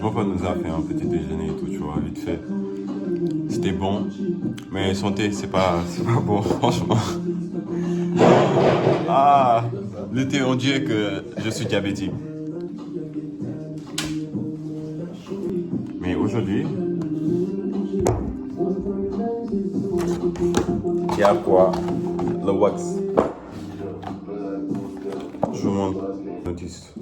Mon pote nous a fait un petit déjeuner et tout, tu vois, vite fait. C'était bon, mais santé, c'est pas bon, franchement. Ah, le thé, on dirait que je suis diabétique. Mais aujourd'hui, il y a quoi? Le wax. Je vous montre. Notice.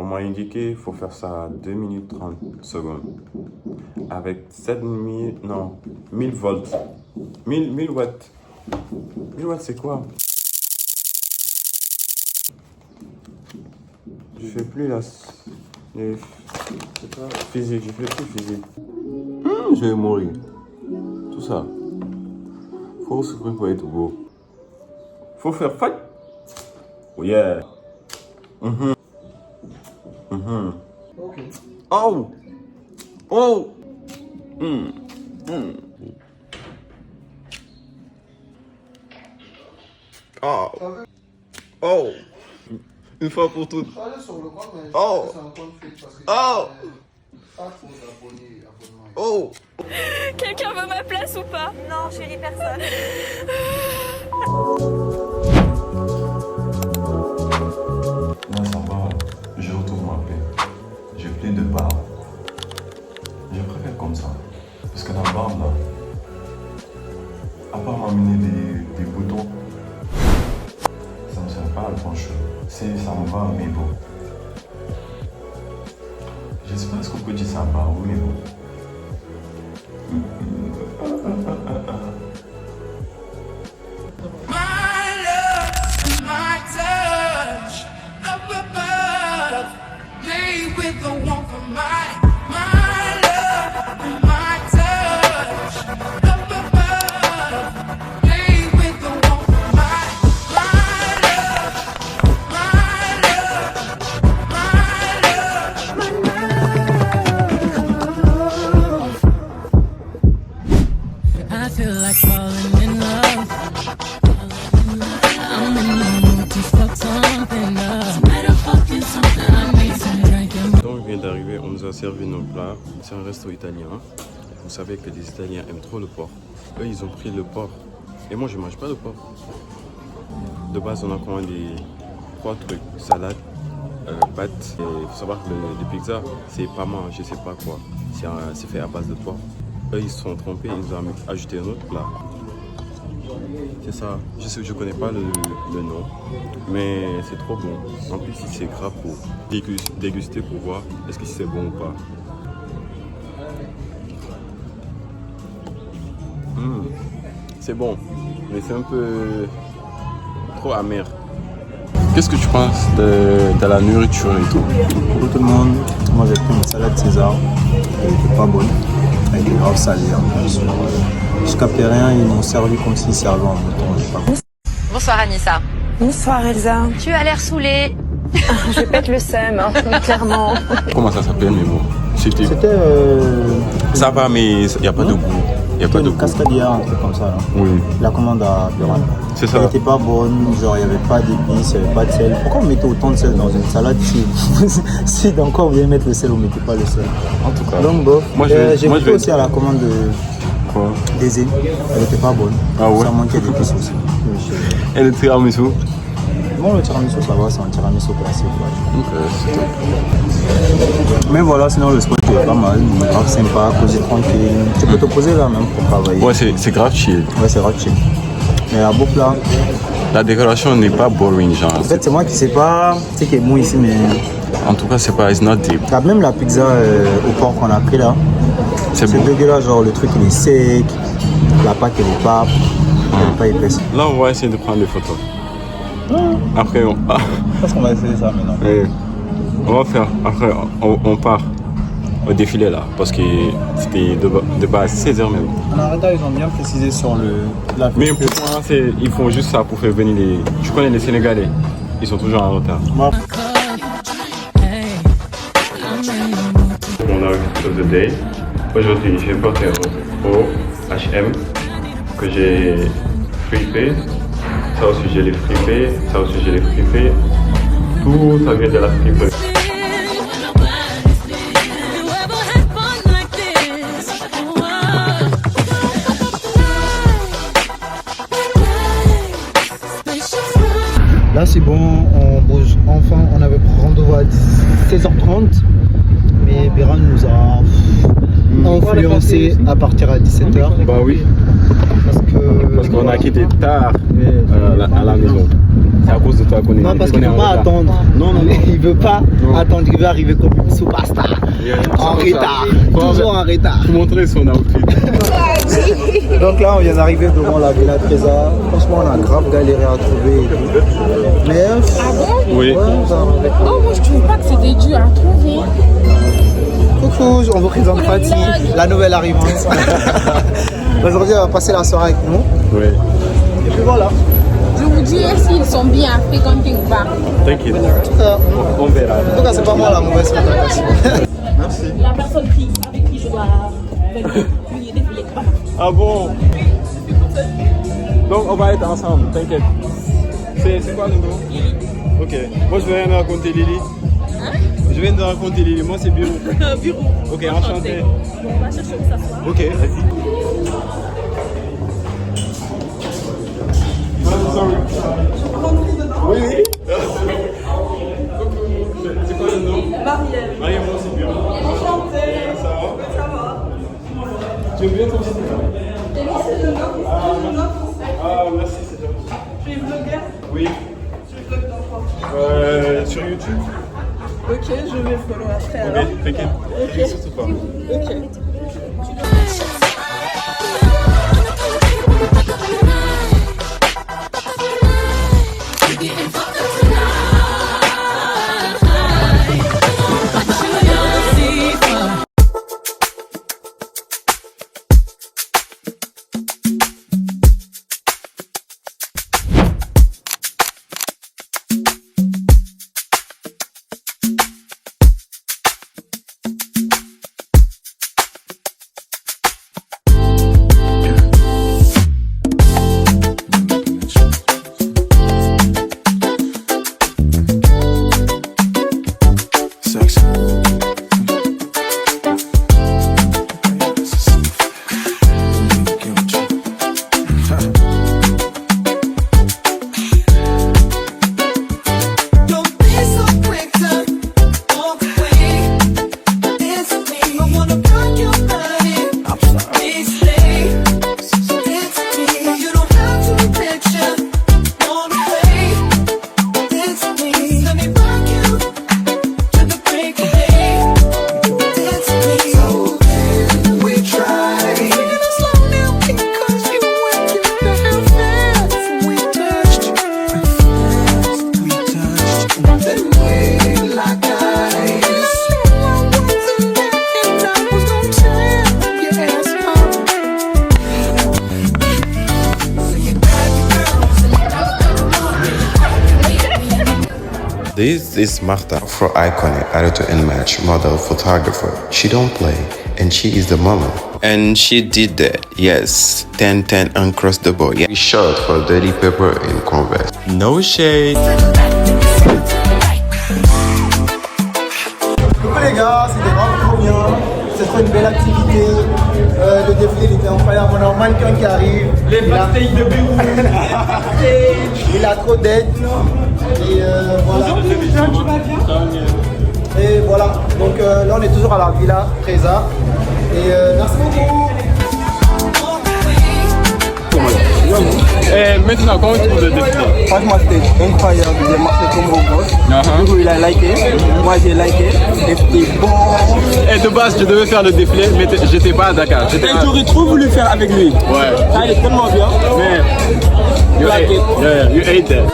On m'a indiqué qu'il faut faire ça à 2 minutes 30 secondes. Avec 1000 volts. 1000 watts. 1000 watts, c'est quoi? Je fais plus physique, je fais plus physique. Je vais mourir. Tout ça. Faut souffrir pour être beau. Faut faire fight. Oh yeah. Okay. Oh. Oh. Oh. Oh. Une fois pour toutes. Allez sur le compte, mais Oh. c'est un compte fake parce que Oh. pas trop d'abonnés. Oh. Quelqu'un veut ma place ou pas? Non, chérie, personne. Là, ça va. Je retrouve ma paix. J'ai plein de barbe. Je préfère comme ça. Parce que la barbe, là, à part m'amener des boutons, ça me sert pas à grand chose. Ça me va, mais bon. Je sais pas ce qu'on peut dire ça va, mais bon. I feel like falling in love. I'm in the mood to fuck something up. Better fucking something. I need some drinking. Donc, on vient d'arriver, on nous a servi nos plats. C'est un resto italien. Vous savez que les Italiens aiment trop le porc. Eux, ils ont pris le porc. Et moi, je mange pas le porc. De base, on a commandé 3 trucs. Salade, pâtes. Et il faut savoir que les pizzas, c'est pas mal, je sais pas quoi. C'est fait à base de porc. Eux, ils se sont trompés, ils nous ont ajouté un autre plat. C'est ça. Je connais pas le nom. Mais c'est trop bon. En plus, c'est gras pour déguster pour voir est-ce que c'est bon ou pas. C'est bon, mais c'est un peu trop amer. Qu'est-ce que tu penses de la nourriture et tout? Pour tout le monde, moi j'ai pris une salade César, elle était pas bonne, elle était grave salée en plus. Je captais rien, ils m'ont servi comme s'ils servaient en mouton, j'ai pas compris. Bonsoir Anissa. Bonsoir Elsa. Tu as l'air saoulée. Je pète le seum, hein, clairement. Comment ça s'appelle, mais bon? C'était Ça va, mais il n'y a pas de goût. Il n'y a pas de une goût. cascadière, un truc comme ça. Là. Oui, La commande à Buran. c'est ça. Elle était pas bonne, genre il n'y avait pas d'épices, il n'y avait pas de sel. Pourquoi on mettait autant de sel dans une salade si encore vous voulez mettre le sel, vous ne mettez pas le sel? En tout cas. Donc bof. Moi, J'ai goûté aussi à la commande Quoi? d'Aisé. Elle était pas bonne. Ah ouais? Ça manquait d'épices aussi. Et le tiramisu? Bon, le tiramisu, ça va, c'est un tiramisu classique. Ouais. Ok, c'est top. Mais voilà, sinon le spot est pas mal, grave sympa, causer tranquille. Tu peux te poser là même pour travailler. Ouais, c'est grave chill. Ouais, c'est grave chill. Mais la bouffe là, La décoration n'est pas boring, genre. en fait, c'est moi qui sais pas, tu sais qui est bon ici, mais. En tout cas, c'est pas, it's not deep. Regarde, même la pizza au porc qu'on a pris là, C'est c'est bon. dégueulasse, genre le truc il est sec, la pâte elle est pas épaisse. Là, on va essayer de prendre des photos. Après, Je pense qu'on va essayer ça maintenant. on va faire. Après, on part au défilé là. Parce que c'était de base 16h même. En arrêtant, ils ont bien précisé sur la Mais pour moi, ils font juste ça pour faire venir les. Tu connais les Sénégalais? Ils sont toujours en retard. Moi, Hey, I'm in the mood to Mon outfit of the day. Aujourd'hui, j'ai porté au H&M que j'ai frippé. Ça aussi, je l'ai frippé. Ça aussi, je l'ai frippé. Tout ça vient de la friperie. c'est bon, on bouge enfin. On avait rendez-vous à 16h30, mais Béran nous a influencé à partir à 17h. Bah oui, Parce qu'on a quitté tard à la maison. C'est à cause de toi qu'on est. Non, parce qu'il ne veut pas attendre. Non. Il veut pas attendre. Il veut arriver comme une superstar. En retard. Toujours en retard. Faut montrer son outfit. Donc là, on vient d'arriver devant la Villa Trésor. Franchement, on a grave galéré à trouver et tout. Mais. Oui. Ouais, ça va. Oh, moi je trouve pas que c'était dur à trouver. Coucou, on vous présente Fatih, la nouvelle arrivante. Aujourd'hui, elle va passer la soirée avec nous. Oui. Et puis voilà. Je vous dirai s'ils sont bien fréquentés ou pas. T'inquiète. On verra. En tout cas, c'est pas moi la mauvaise fréquentation. Merci. La personne avec qui je dois défiler. Ah bon? Donc on va être ensemble, t'inquiète. C'est quoi le nom? Lily. Ok. Moi je viens de raconter Lily. Hein? Je viens de raconter Lily. Moi c'est Bureau. Bureau. Ok, enchanté. Bon, on va chercher où s'asseoir. Ok, vas-y. Oui. C'est quoi le nom? Marielle. Marielle, moi c'est Bureau. Enchanté. Ça va? Tu aimes bien ton site? Ah, merci, c'est gentil. Tu es vlogueur? Oui. Tu vlogues dans quoi? Sur YouTube. Ok, je vais follow après alors. Ok, t'inquiète. Ok. Surtout pas. Ok. This is Marta, Afro-iconic, editor-in-match, model, photographer. She don't play, and she is the moment. And she did that, yes. 10-10 across the board. Yeah. We shot for Dirty Pepper in Converse. No shade. Coucou les gars, c'était vraiment trop bien. C'était une belle activité. Le défilé il était incroyable. On a un mannequin qui arrive. Les backstage de Beyrouth. Il a trop d'aide. Et voilà. Tu vas bien? Et voilà. Donc là on est toujours à la Villa Trésor. Et merci beaucoup. Et maintenant, comment tu trouves le défilé? Franchement, c'était incroyable. J'ai marché comme au gosse. Du coup, il a liké. Moi, j'ai liké. Et c'était bon. Et de base, je devais faire le défilé, mais j'étais pas à Dakar. J'aurais trop voulu faire avec lui. Ouais. Ça, il est tellement bien. Mais you ate that.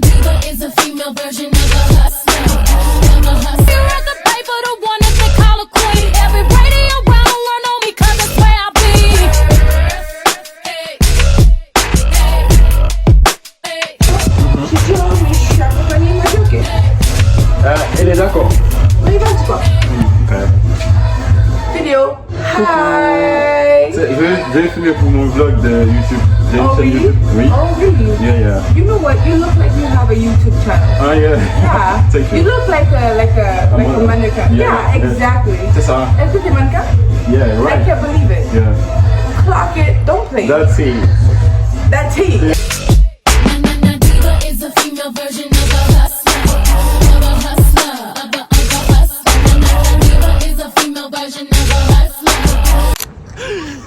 Diva is a female version of a hustler. Here at the paper, the one that they call a queen. Every radio round run on me 'cause that's where I be. Je suis accompagnée, il m'a dit ok. Elle est d'accord. On y va ou pas? Vidéo. Hi. Je vais filmer pour mon vlog de YouTube. J'ai une Oh chaîne really? YouTube. Oui. Oh really? Yeah. You know what? You look like you have a YouTube channel. Ah yeah. Yeah. Thank You you. look like a model. mannequin. Yeah. Yeah, exactly. C'est ça. Est-ce que t'es mannequin? Yeah, I right. can't believe it. Yeah. Clock it. Don't play. That's it. That's it. Diva is a female version of a hustler. Of a hustler. Of a hustler. Diva is a female version of a hustler.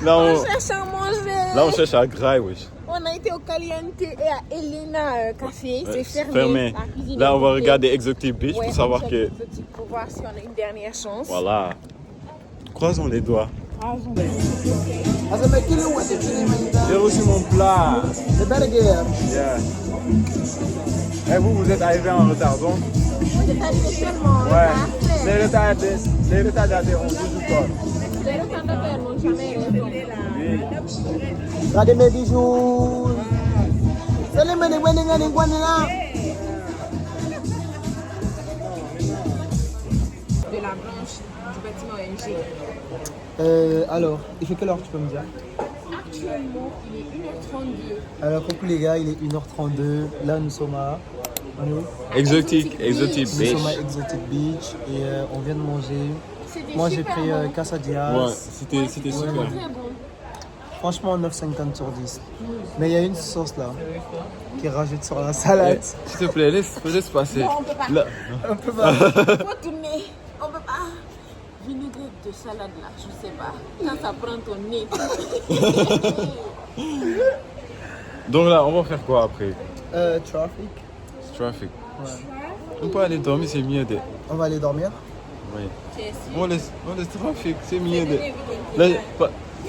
Là, on cherche à manger. Là, on cherche à Graille, wesh. On a été au Caliente et à Elena Café. C'est fermé. Fermé. La cuisine Là, est on va bouclée. regarder Exotic Beach Ouais, pour savoir on que... check Exotic pour voir si on a une dernière chance. Voilà. Croisons les doigts. J'ai reçu mon plat. C'est belle guerre. Yeah. Et vous, vous êtes arrivé en retard, donc? Ouais. Les retardataires ont toujours tort. Les retardataires n'ont jamais raison. Regardez mes bijoux. C'est les menées, là. De la branche du bâtiment ONG. Alors, il fait quelle heure, tu peux me dire? Actuellement, il est 1h32. Alors, coucou les gars, il est 1h32. Là, nous sommes à... On est où? Exotic Nous Beach. sommes à Exotic Beach et on vient de manger. C'était Moi, j'ai super pris bon. quesadillas. Ouais, c'était super. Très bon. Franchement, 9,50 sur 10. Mais il y a une sauce là qui rajoute sur la salade. S'il te plaît, laisse passer. Non, on peut pas. Là. On peut pas. Faut tourner. On peut pas. Vinaigrette de salade là, je sais pas. Quand ça prend ton nez. Donc là, on va faire quoi après? Traffic. Traffic. Ouais. On peut aller dormir, c'est mieux de... On va aller dormir. Oui. On laisse trafic, c'est mieux de...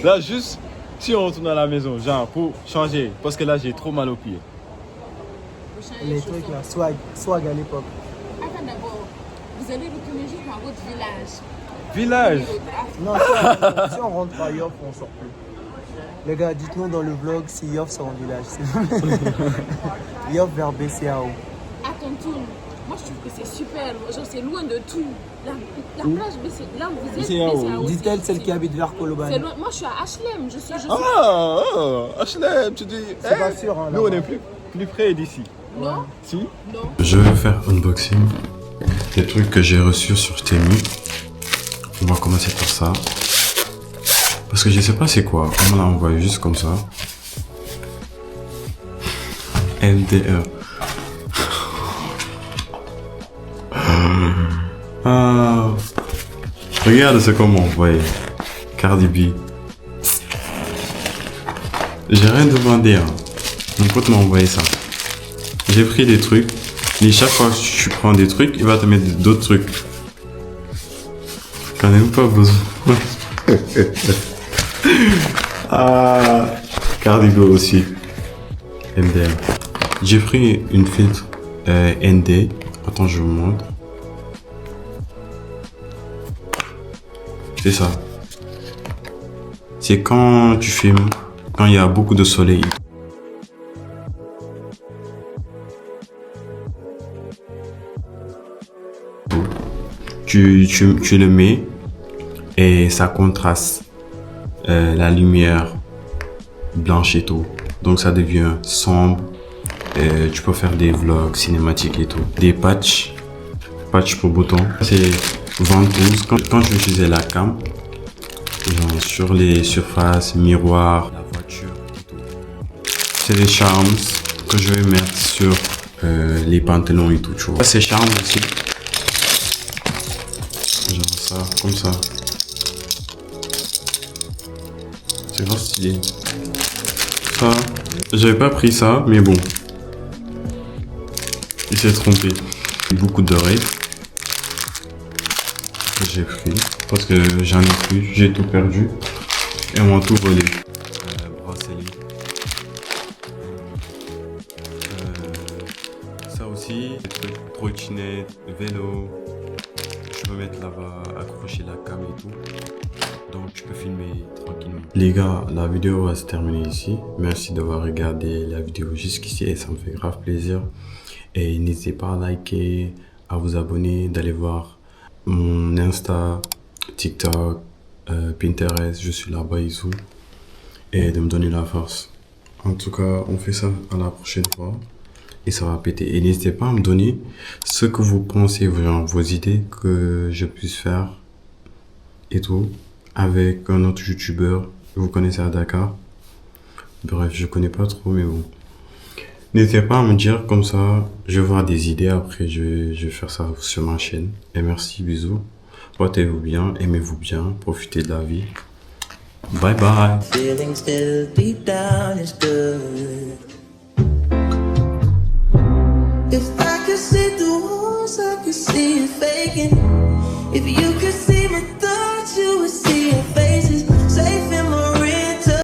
Là, juste, si on retourne à la maison, genre, pour changer, parce que là, j'ai trop mal aux pieds. Les trucs là, swag à l'époque. Attends d'abord, vous allez retourner juste dans votre village. Village? Non, si on rentre à Yoff, on sort plus. Les gars, dites-nous dans le vlog si Yoff c'est en village. Yoff vers BCAO. À ton tour, moi je trouve que c'est super. Genre, c'est loin de tout. La plage, là où vous êtes, BCAO. Dit-elle celle qui habite vers C'est Colobane. loin. Moi je suis à HLM. Je suis HLM, tu dis... C'est pas sûr, hein, Nous, on là-bas. est plus près d'ici. Non, Si? non. Je vais faire unboxing des trucs que j'ai reçus sur Temu. On va commencer par ça. Parce que je sais pas c'est quoi. On me l'a envoyé juste comme ça. LDR. Ah. Regarde ce qu'on m'a envoyé. Cardi B. J'ai rien demandé. Hein. Mon pote m'a envoyé ça. J'ai pris des trucs. Et chaque fois que tu prends des trucs, il va te mettre d'autres trucs. J'en ai même pas besoin. Ah, Cardi B aussi. MDM. J'ai pris une filtre ND. Attends, je vous montre. C'est ça. C'est quand tu filmes, quand il y a beaucoup de soleil. Tu le mets et ça contraste la lumière blanche et tout. Donc ça devient sombre. Tu peux faire des vlogs cinématiques et tout. Des patchs pour boutons. C'est ventouse. Quand je utilisais la cam, genre sur les surfaces, miroirs, la voiture et tout. C'est des charms que je vais mettre sur les pantalons et tout. Tu vois. C'est charme aussi. Genre ça, comme ça. C'est grave stylé. Ça, j'avais pas pris ça, mais bon. Il s'est trompé. Beaucoup d'oreilles que j'ai pris parce que j'en ai plus, j'ai tout perdu et on m'a tout volé. Bracelet. aussi, des trucs, trottinette, vélo. Je peux mettre là-bas, accrocher la cam et tout. Donc je peux filmer tranquillement. Les gars, la vidéo va se terminer ici. Merci d'avoir regardé la vidéo jusqu'ici et ça me fait grave plaisir. Et n'hésitez pas à liker, à vous abonner, d'aller voir mon Insta, TikTok, Pinterest, je suis là-bas et tout. Et de me donner la force. En tout cas, on fait ça à la prochaine fois. Et ça va péter. Et n'hésitez pas à me donner ce que vous pensez, vos idées que je puisse faire et tout. Avec un autre youtubeur, vous connaissez à Dakar. Bref, je connais pas trop, mais bon. N'hésitez pas à me dire comme ça, je vais voir des idées, après je vais faire ça sur ma chaîne. Et merci, bisous. Portez-vous bien, aimez-vous bien, profitez de la vie. Bye bye. Feeling still deep down is good. If I could see through walls, I could see it faking. If you could